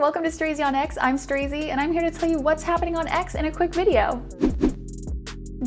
welcome to STREEZYonX. I'm Streezy, and I'm here to tell you what's happening on X in a quick video.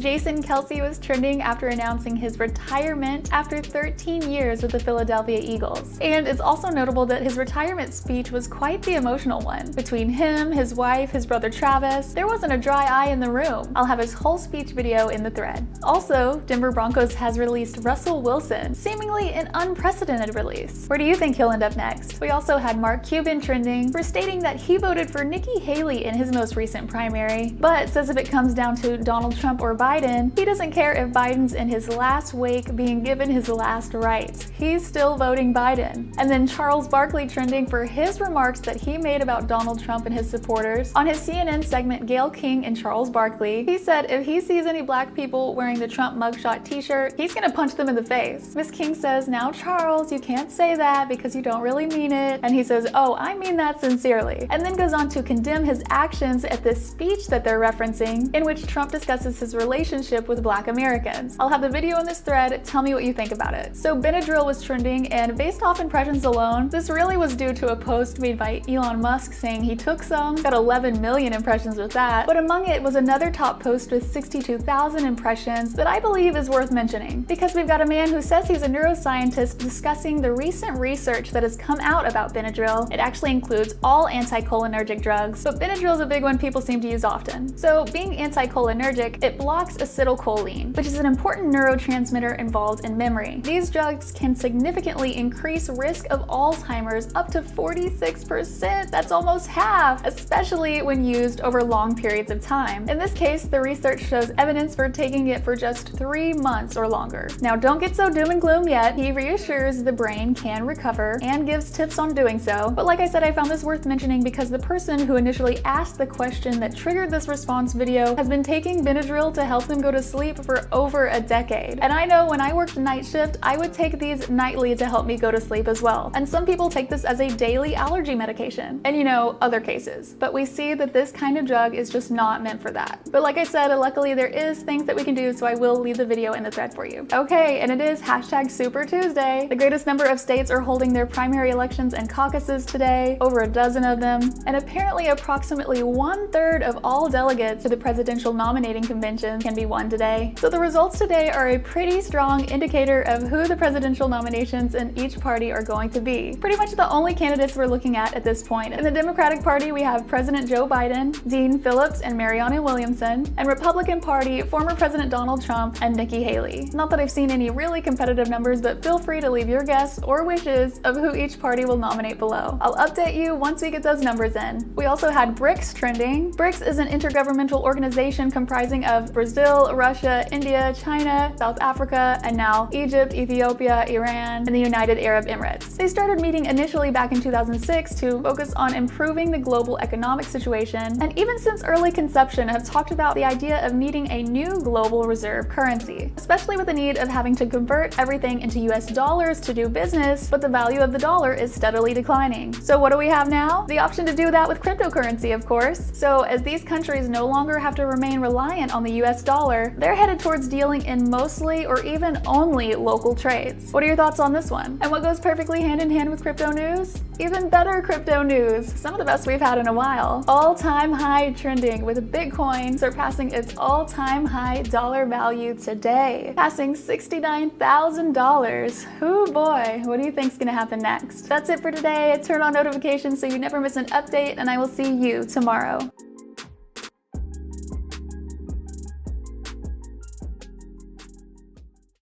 Kelce was trending after announcing his retirement after 13 years with the Philadelphia Eagles. And it's also notable that his retirement speech was quite the emotional one. Between him, his wife, his brother Travis, there wasn't a dry eye in the room. I'll have his whole speech video in the thread. Also, Denver Broncos has released Russell Wilson, seemingly an unprecedented release. Where do you think he'll end up next? We also had Cuban trending for stating that he voted for Nikki in his most recent primary, but says if it comes down to Donald Trump or Biden, he doesn't care if Biden's in his last wake being given his last rites. He's still voting Biden. And then Barkley trending for his remarks that he made about Donald Trump and his supporters. On his CNN segment, Gayle King and Barkley, he said if he sees any black people wearing the Trump mugshot t-shirt, he's gonna punch them in the face. Miss King says, "Now Charles, you can't say that because you don't really mean it." And he says, "Oh, I mean that sincerely." And then goes on to condemn his actions at this speech that they're referencing, in which Trump discusses his relationship with Black Americans. I'll have the video in this thread. Tell me what you think about it. So Benadryl was trending, and based off impressions alone, this really was due to a post made by Elon Musk saying he took some, got 11 million impressions with that, but among it was another top post with 62,000 impressions that I believe is worth mentioning, because we've got a man who says he's a neuroscientist discussing the recent research that has come out about Benadryl. It actually includes all anticholinergic drugs, but Benadryl is a big one people seem to use often. So being anticholinergic, it blocks acetylcholine, which is an important neurotransmitter involved in memory. These drugs can significantly increase risk of Alzheimer's up to 46%. That's almost half, especially when used over long periods of time. In this case, the research shows evidence for taking it for just 3 months or longer. Now, don't get so doom and gloom yet. He reassures the brain can recover and gives tips on doing so. But like I said, I found this worth mentioning because the person who initially asked the question that triggered this response video has been taking Benadryl to help them go to sleep for over a decade. And I know when I worked night shift, I would take these nightly to help me go to sleep as well. And some people take this as a daily allergy medication. And other cases. But we see that this kind of drug is just not meant for that. But like I said, luckily there is things that we can do, so I will leave the video in the thread for you. Okay, and it is #Super Tuesday. The greatest number of states are holding their primary elections and caucuses today, over a dozen of them. And apparently approximately 1/3 of all delegates to the presidential nominating convention can be won today. So the results today are a pretty strong indicator of who the presidential nominations in each party are going to be. Pretty much the only candidates we're looking at this point. In the Democratic Party, we have President Joe Biden, Dean Phillips and Marianne Williamson, and Republican Party, former President Donald Trump and Nikki Haley. Not that I've seen any really competitive numbers, but feel free to leave your guess or wishes of who each party will nominate below. I'll update you once we get those numbers in. We also had BRICS trending. BRICS is an intergovernmental organization comprising of Brazil, Russia, India, China, South Africa, and now Egypt, Ethiopia, Iran, and the United Arab Emirates. They started meeting initially back in 2006 to focus on improving the global economic situation, and even since early conception have talked about the idea of needing a new global reserve currency, especially with the need of having to convert everything into US dollars to do business, but the value of the dollar is steadily declining. So what do we have now? The option to do that with cryptocurrency, of course. So as these countries no longer have to remain reliant on the US dollar, they're headed towards dealing in mostly or even only local trades. What are your thoughts on this one? And what goes perfectly hand in hand with crypto news? Even better crypto news, some of the best we've had in a while. All-time high trending with Bitcoin surpassing its all-time high dollar value today, passing $69,000. Ooh boy, what do you think's gonna happen next? That's it for today. Turn on notifications so you never miss an update, and I will see you tomorrow.